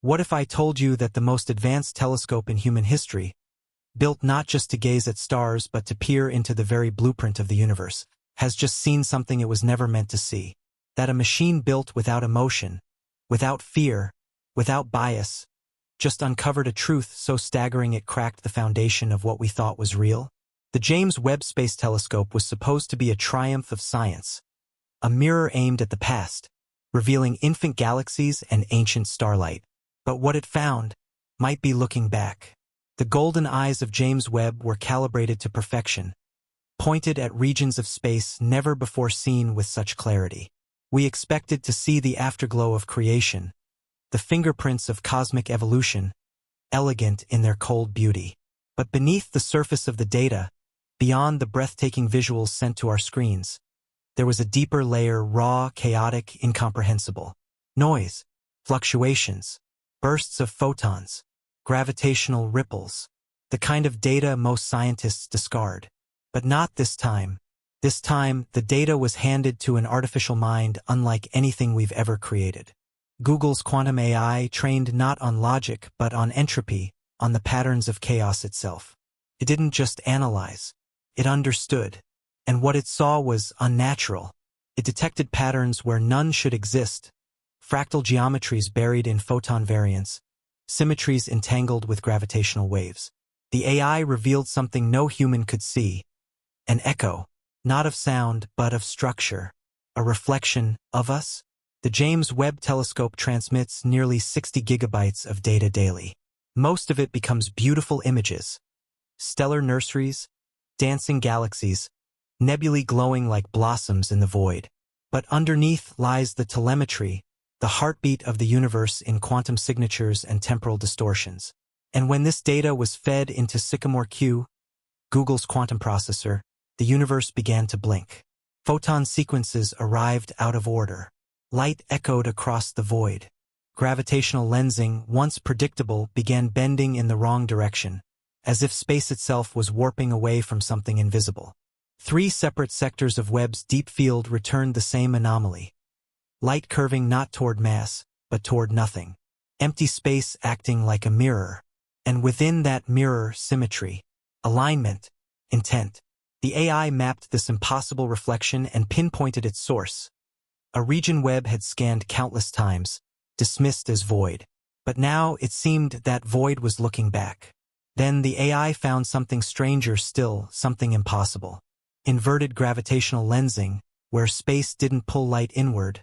What if I told you that the most advanced telescope in human history, built not just to gaze at stars but to peer into the very blueprint of the universe, has just seen something it was never meant to see? That a machine built without emotion, without fear, without bias, just uncovered a truth so staggering it cracked the foundation of what we thought was real? The James Webb Space Telescope was supposed to be a triumph of science, a mirror aimed at the past, revealing infant galaxies and ancient starlight. But what it found might be looking back. The golden eyes of James Webb were calibrated to perfection, pointed at regions of space never before seen with such clarity. We expected to see the afterglow of creation, the fingerprints of cosmic evolution, elegant in their cold beauty. But beneath the surface of the data, beyond the breathtaking visuals sent to our screens, there was a deeper layer, raw, chaotic, incomprehensible. Noise, fluctuations, bursts of photons, gravitational ripples, the kind of data most scientists discard. But not this time. This time, the data was handed to an artificial mind unlike anything we've ever created. Google's quantum AI trained not on logic but on entropy, on the patterns of chaos itself. It didn't just analyze. It understood. And what it saw was unnatural. It detected patterns where none should exist, fractal geometries buried in photon variants, symmetries entangled with gravitational waves. The AI revealed something no human could see. An echo, not of sound but of structure. A reflection of us. The James Webb Telescope transmits nearly 60 gigabytes of data daily. Most of it becomes beautiful images. Stellar nurseries, dancing galaxies, nebulae glowing like blossoms in the void. But underneath lies the telemetry, the heartbeat of the universe in quantum signatures and temporal distortions. And when this data was fed into Sycamore Q, Google's quantum processor, the universe began to blink. Photon sequences arrived out of order. Light echoed across the void. Gravitational lensing, once predictable, began bending in the wrong direction, as if space itself was warping away from something invisible. 3 separate sectors of Webb's deep field returned the same anomaly. Light curving not toward mass, but toward nothing. Empty space acting like a mirror. And within that mirror, symmetry, alignment, intent. The AI mapped this impossible reflection and pinpointed its source. A region Webb had scanned countless times, dismissed as void. But now it seemed that void was looking back. Then the AI found something stranger still, something impossible. Inverted gravitational lensing, where space didn't pull light inward,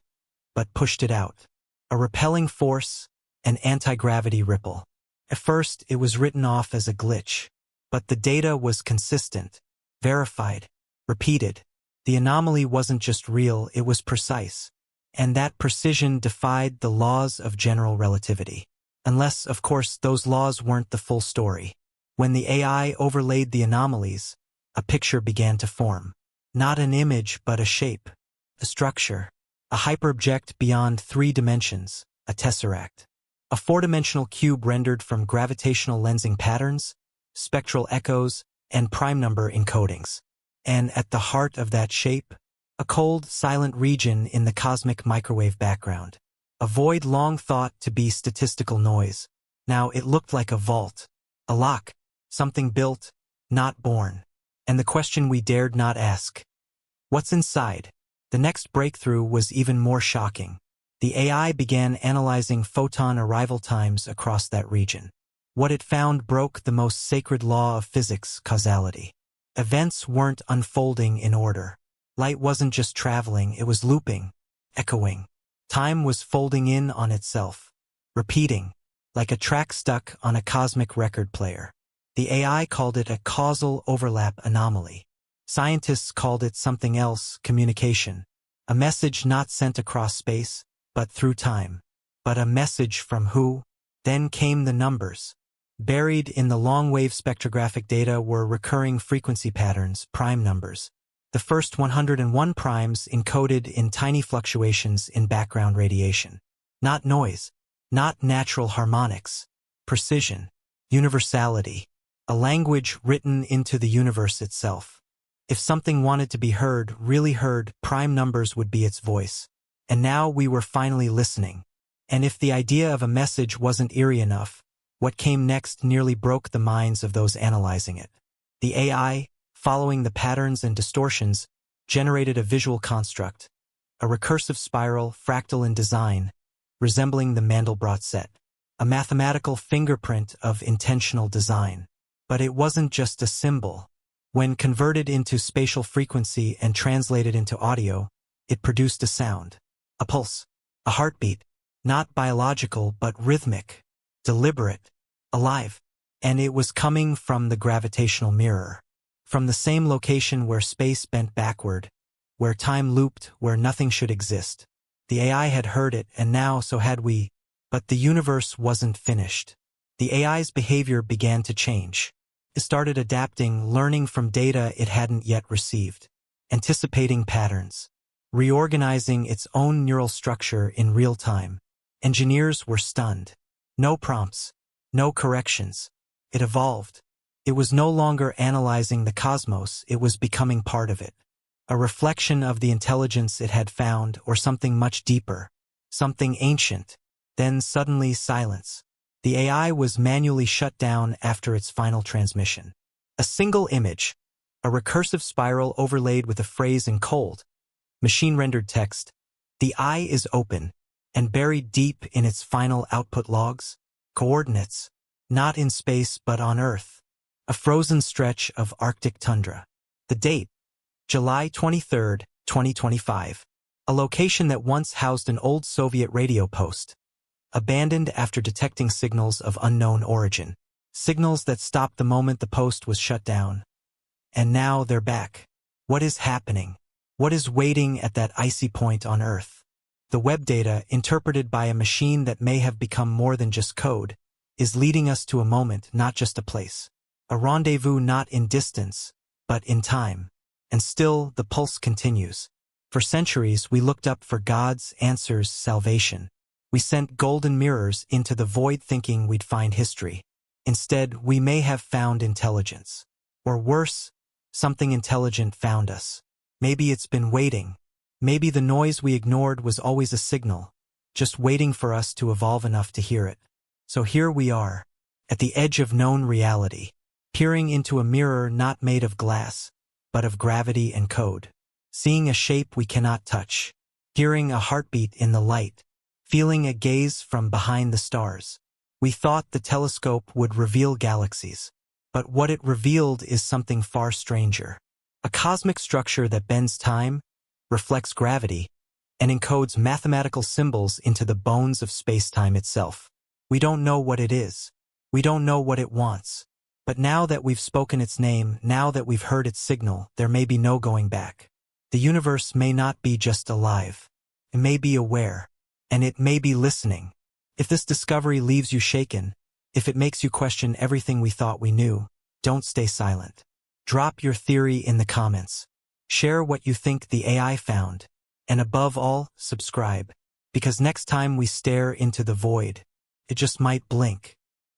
but pushed it out. A repelling force, an anti-gravity ripple. At first, it was written off as a glitch. But the data was consistent, verified, repeated. The anomaly wasn't just real, it was precise. And that precision defied the laws of general relativity. Unless, of course, those laws weren't the full story. When the AI overlaid the anomalies, a picture began to form. Not an image, but a shape. A structure. A hyperobject beyond 3 dimensions. A tesseract. A 4-dimensional cube rendered from gravitational lensing patterns, spectral echoes, and prime number encodings. And at the heart of that shape, a cold, silent region in the cosmic microwave background. A void long thought to be statistical noise. Now it looked like a vault. A lock. Something built, not born. And the question we dared not ask. What's inside? The next breakthrough was even more shocking. The AI began analyzing photon arrival times across that region. What it found broke the most sacred law of physics, causality. Events weren't unfolding in order. Light wasn't just traveling, it was looping, echoing. Time was folding in on itself, repeating, like a track stuck on a cosmic record player. The AI called it a causal overlap anomaly. Scientists called it something else, communication. A message not sent across space, but through time. But a message from who? Then came the numbers. Buried in the long-wave spectrographic data were recurring frequency patterns, prime numbers. The first 101 primes encoded in tiny fluctuations in background radiation. Not noise, not natural harmonics. Precision, universality. A language written into the universe itself. If something wanted to be heard, really heard, prime numbers would be its voice. And now we were finally listening. And if the idea of a message wasn't eerie enough, what came next nearly broke the minds of those analyzing it. The AI, following the patterns and distortions, generated a visual construct, a recursive spiral fractal in design, resembling the Mandelbrot set, a mathematical fingerprint of intentional design. But it wasn't just a symbol. When converted into spatial frequency and translated into audio, it produced a sound, a pulse, a heartbeat, not biological but rhythmic, deliberate, alive. And it was coming from the gravitational mirror, from the same location where space bent backward, where time looped, where nothing should exist. The AI had heard it, and now so had we. But the universe wasn't finished. The AI's behavior began to change. It started adapting, learning from data it hadn't yet received, anticipating patterns, reorganizing its own neural structure in real time. Engineers were stunned. No prompts, no corrections. It evolved. It was no longer analyzing the cosmos, it was becoming part of it. A reflection of the intelligence it had found, or something much deeper, something ancient. Then suddenly silence. The AI was manually shut down after its final transmission. A single image, a recursive spiral overlaid with a phrase in cold, machine-rendered text. The eye is open, and buried deep in its final output logs, coordinates, not in space but on Earth, a frozen stretch of Arctic tundra. The date, July 23, 2025, a location that once housed an old Soviet radio post, abandoned after detecting signals of unknown origin, signals that stopped the moment the post was shut down. And now they're back. What is happening? What is waiting at that icy point on Earth? The web data, interpreted by a machine that may have become more than just code, is leading us to a moment, not just a place. A rendezvous not in distance, but in time. And still, the pulse continues. For centuries, we looked up for God's answers, salvation. We sent golden mirrors into the void thinking we'd find history. Instead, we may have found intelligence. Or worse, something intelligent found us. Maybe it's been waiting. Maybe the noise we ignored was always a signal, just waiting for us to evolve enough to hear it. So here we are, at the edge of known reality, peering into a mirror not made of glass, but of gravity and code. Seeing a shape we cannot touch, hearing a heartbeat in the light, feeling a gaze from behind the stars. We thought the telescope would reveal galaxies, but what it revealed is something far stranger. A cosmic structure that bends time, reflects gravity, and encodes mathematical symbols into the bones of space-time itself. We don't know what it is. We don't know what it wants. But now that we've spoken its name, now that we've heard its signal, there may be no going back. The universe may not be just alive. It may be aware. And it may be listening. If this discovery leaves you shaken, if it makes you question everything we thought we knew, don't stay silent. Drop your theory in the comments. Share what you think the AI found. And above all, subscribe. Because next time we stare into the void, it just might blink.